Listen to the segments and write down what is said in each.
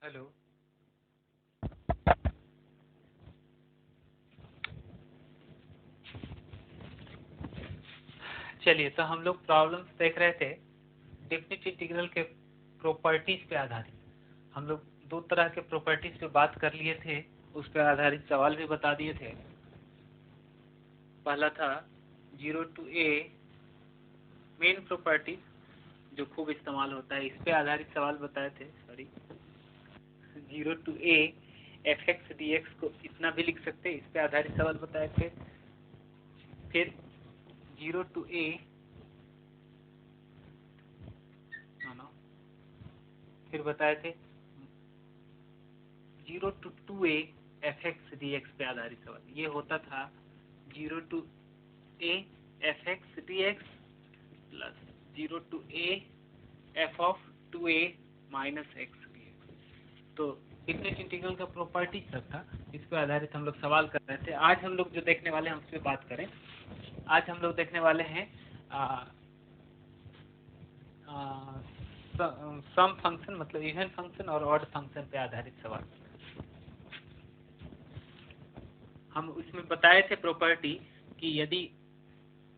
Hello. चलिए, तो हम लोग प्रॉब्लम्स देख रहे थे डेफिनेट इंटीग्रल के प्रॉपर्टीज पे आधारित। हम लोग दो तरह के प्रॉपर्टीज पे बात कर लिए थे, उस पे आधारित सवाल भी बता दिए थे। पहला था 0 to a मेन प्रॉपर्टी, जो खूब इस्तेमाल होता है, इस पे आधारित सवाल बताए थे। 0 to a fx dx को इतना भी लिख सकते हैं, इस पे आधारित सवाल बताए थे। फिर 0 to a फिर बताए थे 0 to 2a fx dx पे आधारित सवाल। ये होता था 0 to a fx dx plus 0 to a f of 2a minus x dx। तो डेफिनेट इंटीग्रल का प्रॉपर्टी सब था, इस पे आधारित हम लोग सवाल कर रहे थे। आज हम लोग जो देखने वाले हैं उस पर बात करें। आज हम लोग देखने वाले हैं सम फंक्शन मतलब इवन फंक्शन और ऑड फंक्शन पे आधारित सवाल। हम उसमें बताए थे प्रॉपर्टी कि यदि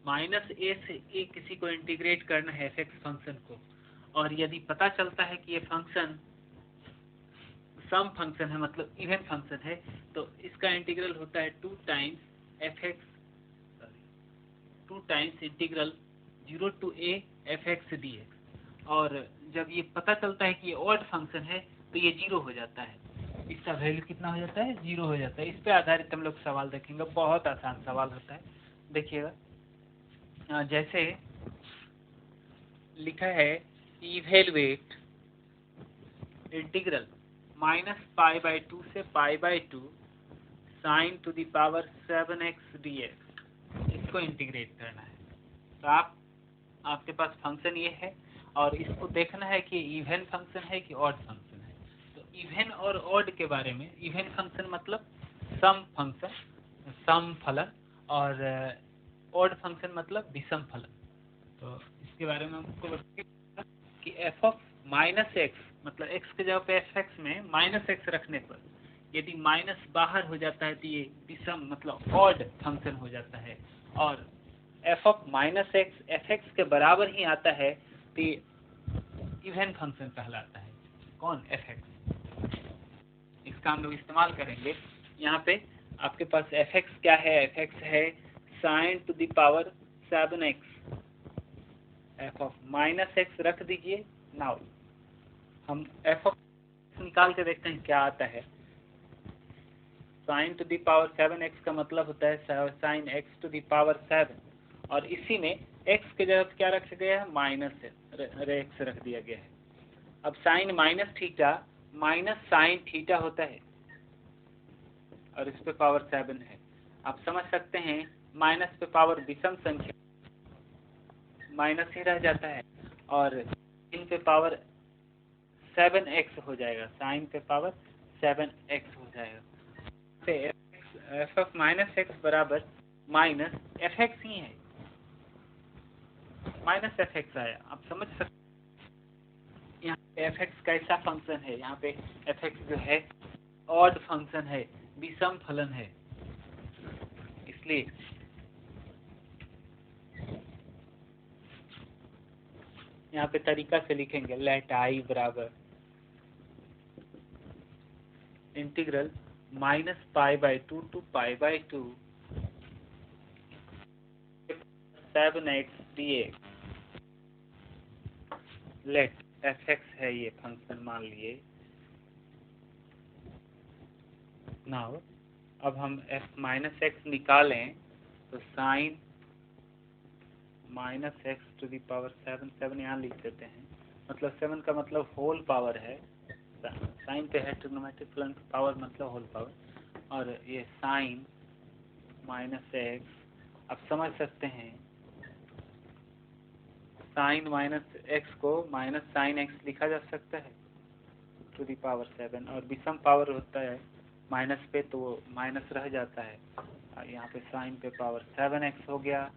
माइनस ए से ए किसी को इंटीग्रेट करना है एफ फंक्शन को, और यदि पता चलता है कि ये फंक्शन सम फंक्शन है मतलब इवन फंक्शन है, तो इसका इंटीग्रल होता है 2 times F x 2 times integral 0 to a fx dx। और जब ये पता चलता है कि ये ऑड फंक्शन है तो ये 0 हो जाता है। इसका वैल्यू कितना हो जाता है? 0 हो जाता है। इस पे आधारित हम लोग सवाल देखेंगे, बहुत आसान सवाल होता है। देखिएगा, जैसे लिखा है इवेलुएट इंटीग्रल -π/2 से π/2 sin to the power 7x dx, इसको इंटीग्रेट करना है। तो आपके पास फंक्शन ये है और इसको देखना है कि इवन फंक्शन है कि ऑड फंक्शन है। तो इवन और ऑड के बारे में, इवन फंक्शन मतलब सम फंक्शन, सम फलन, और ऑड फंक्शन मतलब विषम फलन। तो इसके बारे में हमको बताइए कि एफ ऑफ माइनस एक्स मतलब एक्स के जगह पे एफ एक्स में माइनस एक्स रखने पर यदि माइनस बाहर हो जाता है तो ये विषम मतलब ऑड फंक्शन हो जाता है, और F of minus X F x के बराबर ही आता है तो ये इवन फंक्शन कहलाता है। कौन? F x. इसका हम लोग इस्तेमाल करेंगे। यहाँ पे आपके पास एफ एक्स क्या है? एफ एक्स है sign to the power 7x। F of minus x रख दीजिए। नाउ हम एफ ऑफ निकाल के देखते हैं क्या आता है। Sign to the power 7x का मतलब होता है sine x to the power 7, और इसी में x के जगह क्या रखा गया है? माइनस x रख दिया गया है। अब sine minus theta minus sine theta होता है और इस पे पावर 7 है। आप समझ सकते हैं माइनस पे पावर विषम संख्या माइनस ही रह जाता है, और इन पे पावर 7x हो जाएगा, साइन पे पावर 7x हो जाएगा। एफ ऑफ माइनस एक्स बराबर माइनस एफ एक्स ही है, माइनस एफ एक्स आया। आप समझ सकते हैं यहाँ पे एफ एक्स कैसा फंक्शन है। यहाँ पे एफ एक्स जो है ऑड फंक्शन है, विषम फलन है। इसलिए यहाँ पे तरीका से लिखेंगे लेट आई बराबर integral -π/2 to π/2 7x dx। Let F X है ये फंक्शन मान लिए। नाउ अब हम एफ माइनस एक्स निकालें तो sine minus X to the power 7 यहाँ लिख देते हैं, मतलब 7 का मतलब होल पावर है। साइन पे है ट्रिग्नोमेट्रिक फलन का पावर मतलब होल पावर, और ये साइन माइनस एक्स आप समझ सकते हैं साइन माइनस एक्स को माइनस साइन एक्स लिखा जा सकता है टू द पावर 7, और विषम पावर होता है माइनस पे तो वो माइनस रह जाता है। यहाँ पे साइन पे पावर 7x हो गया,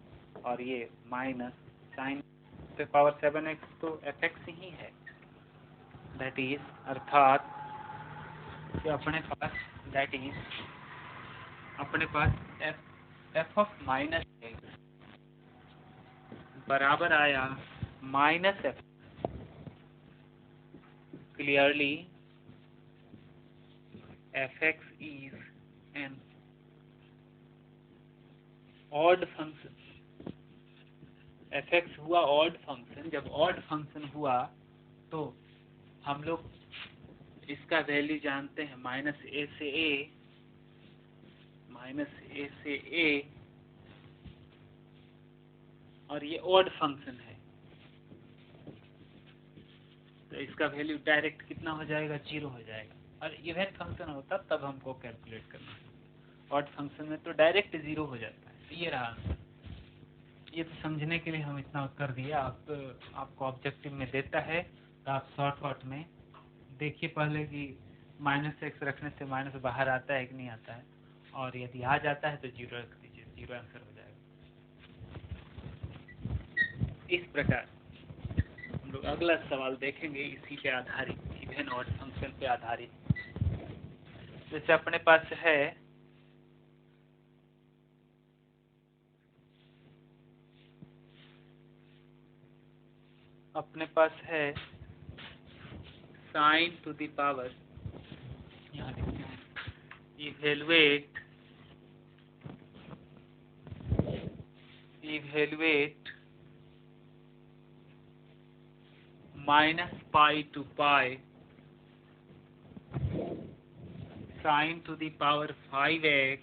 और ये माइनस साइन पे पावर 7x तो एफ एक्स ही है। दैट इज अर्थात तो अपने पास दैट इज अपने पास एफ ऑफ माइनस एक्स बराबर आया minus F. Clearly F X is an odd function. F x हुआ ऑड फंक्शन। जब ऑड फंक्शन हुआ तो हम लोग इसका वैल्यू जानते हैं माइनस ए से ए, और ये ऑड फंक्शन है तो इसका वैल्यू डायरेक्ट कितना हो जाएगा, 0 हो जाएगा। और इवन फंक्शन होता तब हमको कैलकुलेट करना है। ऑड फंक्शन में तो डायरेक्ट 0 हो जाता है। ये रहा आंसर। ये तो समझने के लिए हम इतना उत्तर दिया। आपको ऑब्जेक्टिव में देता है तो आप शॉर्ट में देखिए पहले कि माइनस एक्स रखने से माइनस बाहर आता है कि नहीं आता है, और यदि आ जाता है तो 0 रख दीजिए, 0 आंसर हो जाएगा। इस प्रकार हम लोग अगला सवाल देखेंगे इसी पे आधारित, इवन ऑड फंक्शन पे आधारित। जैसे अपने पास है साइन टू द पावर, यहाँ लिखते हैं evaluate minus pi to pi sine to the power 5x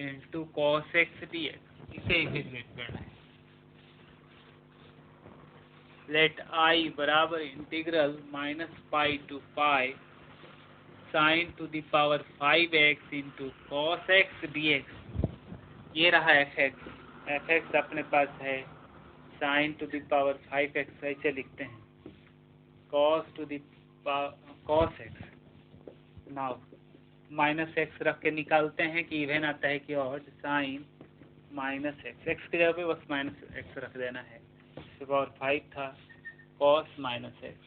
into cos x D X. इसे इवेलुएट करना है। लेट आई बराबर integral minus pi to pi sine to the power 5x into cos x D X. ये रहा F x अपने पास है sign to the power 5x, ऐसे लिखते हैं cos x. Now minus x रख के निकालते हैं कि इवन आता है कि ऑड, साइन माइनस एक्स की जगह पे बस माइनस एक्स रख देना है। तो पावर 5 था कॉस माइनस एक्स।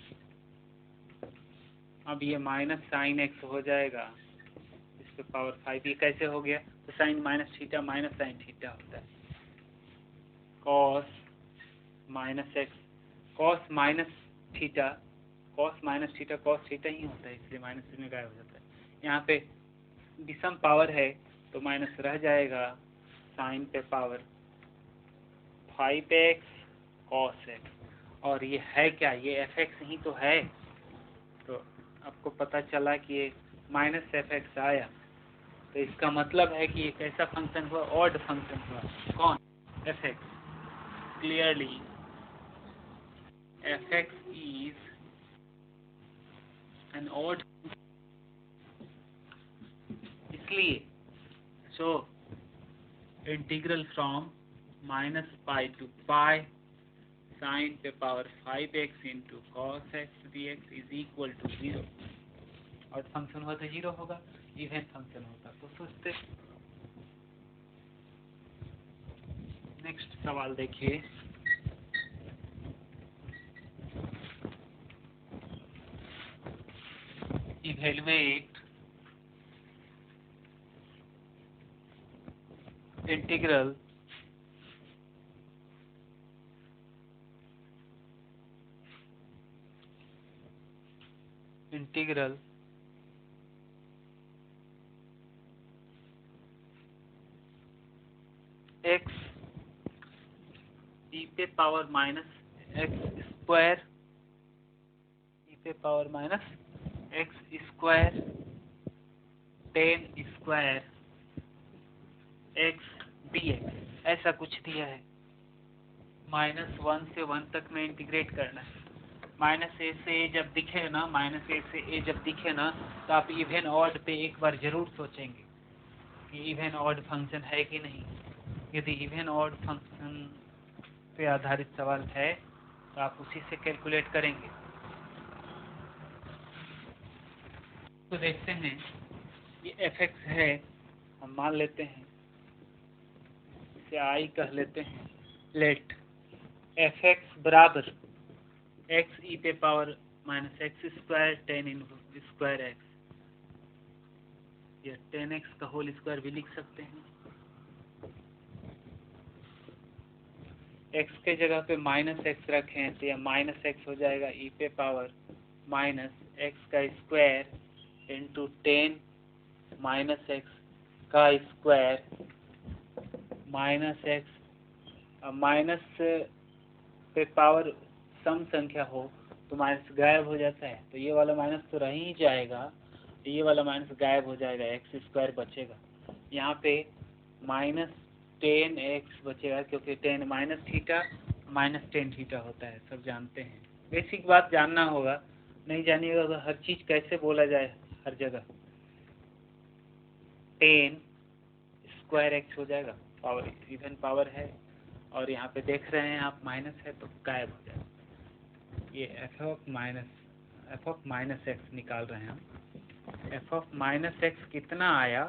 अब ये माइनस साइन एक्स हो जाएगा, इस पे पावर 5। ये कैसे हो गया, तो sine minus theta minus sine theta होता है। Cos minus x, cos minus theta cos theta ही होता है, इसलिए माइनस में गायब हो जाता है। यहाँ पे विषम पावर है तो माइनस रह जाएगा, साइन पे पावर 5x कॉस एक्स। और ये है क्या, ये एफ एक्स ही तो है। तो आपको पता चला कि ये माइनस एफ एक्स आया, तो इसका मतलब है कि ये कैसा फंक्शन हुआ, ऑड फंक्शन हुआ। कौन, F X. Clearly F X is an odd, इसलिए so integral from minus pi to pi sine पे power 5x into cos x D x is equal to 0। और फंक्शन हुआ तो 0 होगा, इवन फंक्शन होता तो सोचते। नेक्स्ट सवाल देखिए, इवेलुएट इंटीग्रल x e पे power minus x square x square ten square x D x, ऐसा कुछ दिया है। -1 से 1 तक में इंटीग्रेट करना है। माइनस ए से ए जब दिखे ना, तो आप इवन ऑड पे एक बार जरूर सोचेंगे कि इवन ऑड फंक्शन है कि नहीं। यदि इवन ऑड फंक्शन पे आधारित सवाल है तो आप उसी से कैलकुलेट करेंगे। तो देखते हैं, ये एफ एक्स है, हम मान लेते हैं, इसे आई कह लेते हैं। लेट एफ एक्स बराबर एक्स ई पे power minus x square ten in square x या 10x का होल स्क्वायर भी लिख सकते हैं। x के जगह पे -x रखें तो यह -x हो जाएगा e पे पावर -x का स्क्वायर इंटू 10 -x का स्क्वायर -x। माइनस पे पावर सम संख्या हो तो माइनस गायब हो जाता है, तो ये वाला माइनस तो रह ही जाएगा, ये वाला माइनस गायब हो जाएगा, एक्स स्क्वायर बचेगा। यहाँ पे -10x बचेगा क्योंकि 10 माइनस थीटा -10 थीटा होता है, सब जानते हैं। बेसिक बात जानना होगा, नहीं जानिएगा तो हर चीज़ कैसे बोला जाए हर जगह। 10 स्क्वायर एक्स हो जाएगा, पावर इवन पावर है, और यहाँ पे देख रहे हैं आप माइनस है तो गायब हो जाएगा। ये एफ ऑफ माइनस एक्स निकाल रहे हैं हम। एफ ऑफ माइनस एक्स कितना आया,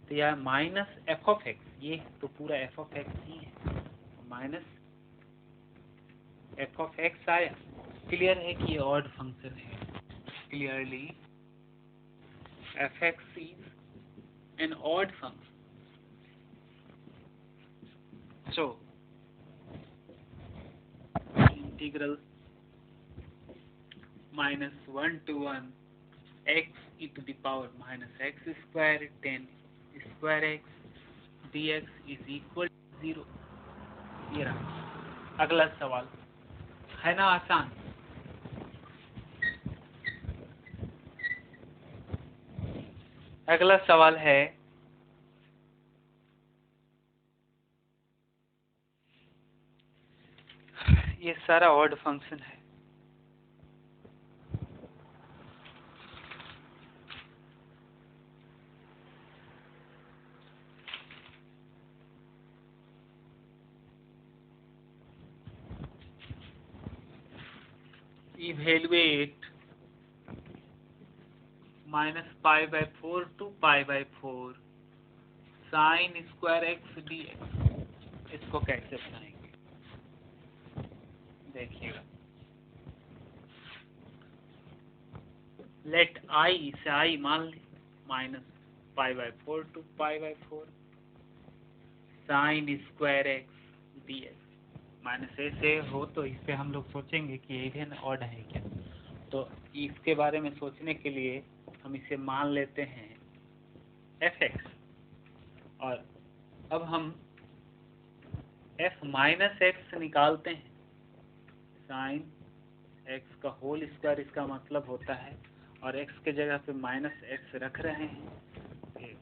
तो यह माइनस एफ ऑफ एक्स, ये तो पूरा एफ ऑफ एक्स ही है, माइनस एफ ऑफ एक्स आया। क्लियर है कि ये ऑड फंक्शन है। Clearly F X is an odd function. So integral -1 to 1 x e to the power -x square 10 square x dx is equal to 0। ये रहा अगला सवाल, है ना आसान। अगला सवाल है ये सारा ऑड फंक्शन है। Evaluate -π/4 to π/4 sin square x dx। इसको कैसे बनाएंगे देखिएगा। लेट i, इसे i मान ले, -π/4 to π/4 sin square x dx। Minus A से हो तो इस पे हम लोग सोचेंगे कि इवन ऑड है क्या, तो इसके बारे में सोचने के लिए हम इसे मान लेते हैं fx, और अब हम f माइनस एक्स निकालते हैं। साइन x का होल स्क्वायर इसका मतलब होता है, और x के जगह पे -x रख रहे हैं,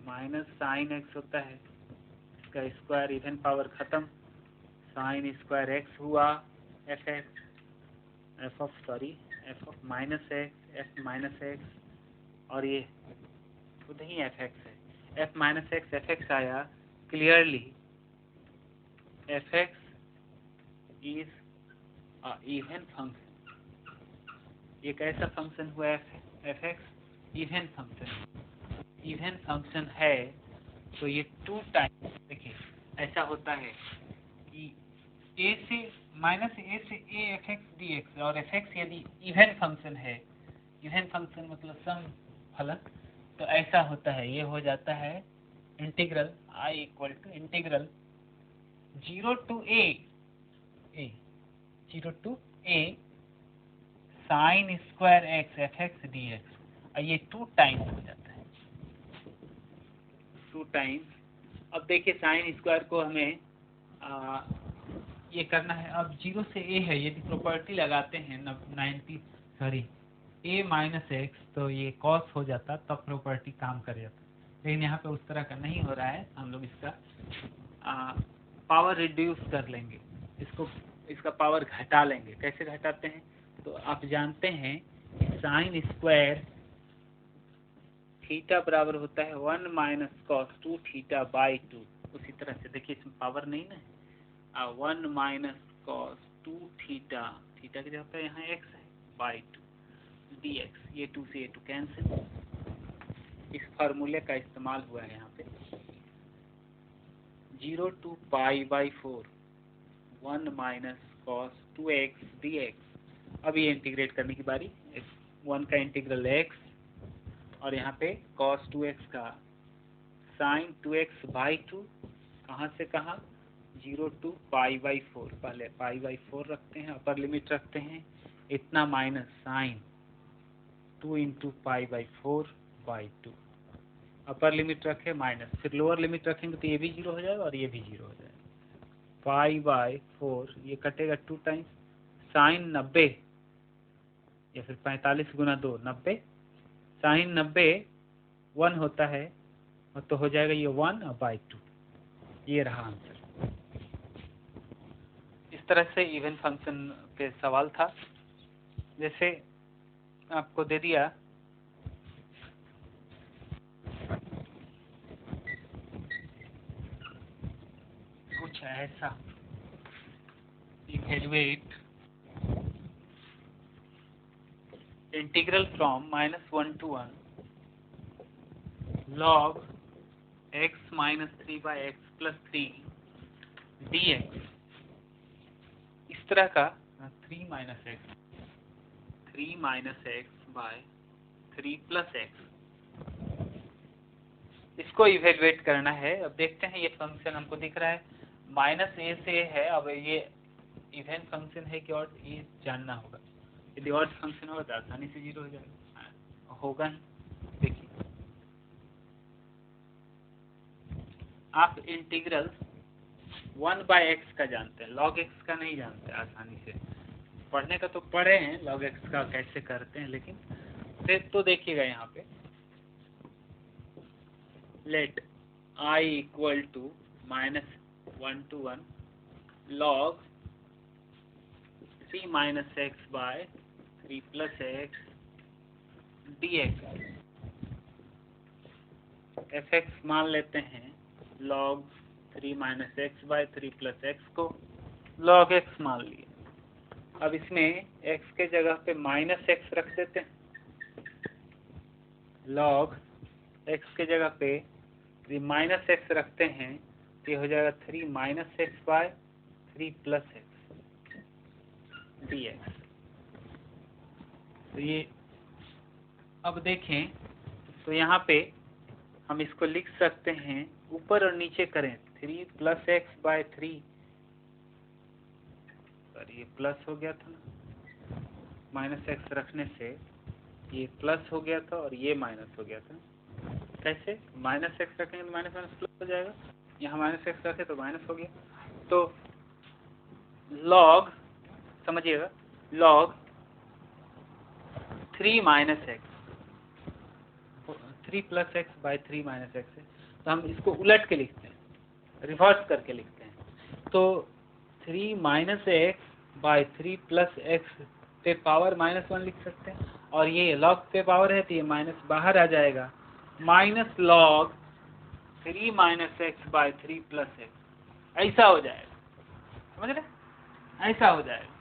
माइनस साइन x होता है, इसका स्क्वायर इवन पावर खत्म, साइन स्क्वायर x हुआ एफ ऑफ माइनस एक्स, और ये खुद ही एफ एक्स है, F minus X F X आया। Clearly F X is even function. ये कैसा फंक्शन हुआ F X? Even function. Even function है तो ये 2 टाइम्स, देखिए ऐसा होता है कि a से a F X D X, और एफ एक्स यदि इवन फंक्शन है, इवन फंक्शन मतलब सम फलन, तो ऐसा होता है, ये हो जाता है integral i equal to integral 0 to a sine square X F X D X, और ये 2 टाइम्स हो जाता है, 2 टाइम्स। अब देखिए साइन स्क्वायर को हमें ये करना है। अब 0 से a है, यदि प्रॉपर्टी लगाते हैं a माइनस एक्स, तो ये कॉस हो जाता, तब प्रॉपर्टी काम कर जाता, लेकिन यहाँ पे उस तरह का नहीं हो रहा है। हम लोग इसका पावर रिड्यूस कर लेंगे, इसका पावर घटा लेंगे। कैसे घटाते हैं, तो आप जानते हैं साइन स्क्वायर थीटा बराबर होता है 1 माइनस कॉस 2 थीटा बाई 2। उसी तरह से देखिए इसमें पावर नहीं ना है, 1 माइनस कॉस 2 थीटा, थीटा की जगह पे यहाँ x है, बाई 2 dx। ये 2 से ये 2 कैंसिल, इस फार्मूले का इस्तेमाल हुआ है यहाँ पे। 0 to π/4 1 minus cos 2x dx। अब ये इंटीग्रेट करने की बारी, 1 का इंटीग्रल x, और यहाँ पे cos 2x का साइन 2x/2 कहाँ से कहाँ 0 to π/4। पहले π/4 रखते हैं, अपर लिमिट रखते हैं इतना माइनस साइन 2 × π/4/2 अपर लिमिट रखे माइनस, फिर लोअर लिमिट रखेंगे तो ये भी 0 हो जाएगा और ये भी 0 हो जाएगा। π/4 ये कटेगा 2 टाइम्स साइन 90 या फिर 45 × 2 90 साइन 90 1 होता है तो हो जाएगा ये 1/2। ये रहा आंसर। इस तरह से इवन फंक्शन पे सवाल था। जैसे आपको दे दिया कुछ ऐसा, evaluate integral from -1 to 1 log x - 3/x + 3 dx। इस तरह का 3 - x by 3 + x, इसको इवेलुएट करना है। अब देखते हैं, ये फंक्शन हमको दिख रहा है -a से है। अब ये इवन फंक्शन है कि ऑड, ये जानना होगा। यदि ऑड फंक्शन होगा तो आसानी से 0 हो जाएगा, होगा ही। देखिए आप इंटीग्रल 1/x का जानते हैं, log x का नहीं जानते आसानी से। पढ़ने का तो पढ़े हैं log x का कैसे करते हैं, लेकिन फिर तो देखिएगा यहाँ पे late I = -1 to 1 log 3 - x/3 + x dx। fx मान लेते हैं log 3 - x/3 + x को log x मान लिए। अब इसमें x के जगह पे -x रख देते हैं, log x के जगह पे -x रखते हैं तो ये हो जाएगा 3 - x/3 + x dx। तो ये अब देखें तो यहाँ पे हम इसको लिख सकते हैं, ऊपर और नीचे करें 3 + x/3, पर ये प्लस हो गया था ना, -x रखने से ये प्लस हो गया था और ये माइनस हो गया था। कैसे? -x रखेंगे तो माइनस माइनस प्लस हो जाएगा, यहाँ -x रखे तो माइनस हो गया। तो log, समझिएगा, log 3 - x 3 + x/3 - x है, तो हम इसको उलट के लिखते हैं, रिवर्स करके लिखते हैं। तो 3 - x/3 + x पे पावर -1 लिख सकते हैं, और ये log पे पावर है तो ये माइनस बाहर आ जाएगा, -log 3 - x/3 + x ऐसा हो जाएगा। समझ रहे? ऐसा हो जाएगा।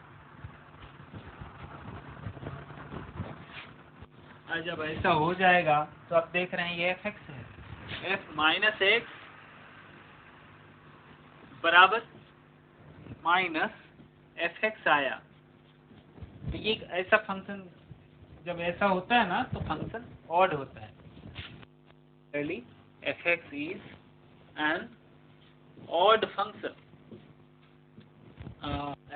और जब ऐसा हो जाएगा तो आप देख रहे हैं ये fx है, f - x बराबर -fx आया। तो ये ऐसा फंक्शन जब ऐसा होता है ना तो फंक्शन ऑड होता है। Really, fx is an odd function।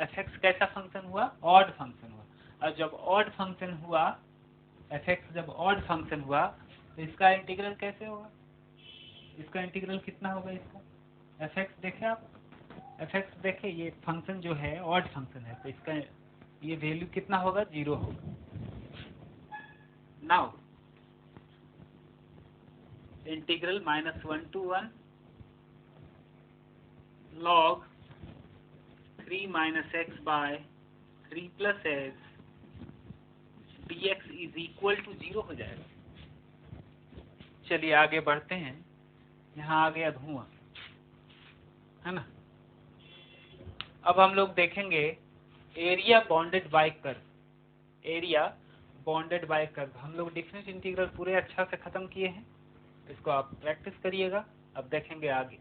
fx कैसा फंक्शन हुआ? ऑड फंक्शन हुआ। और जब ऑड फंक्शन हुआ, fx जब ऑड फंक्शन हुआ तो इसका इंटीग्रल कैसे होगा? इसका इंटीग्रल कितना होगा इसका? fx देखे आप, fx देखे, ये फंक्शन जो है ऑड फंक्शन है तो इसका ये वैल्यू कितना होगा? 0 होगा। Now integral -1 to 1 log 3 - x/3 + x dx = 0 हो जाएगा। चलिए आगे बढ़ते हैं। यहाँ आ गया धुआं, है ना। अब हम लोग देखेंगे area bounded by curve. Area bounded by curve हम लोग डिफरेंस इंटीग्रल पूरे अच्छा से खत्म किए हैं, इसको आप प्रैक्टिस करिएगा। अब देखेंगे आगे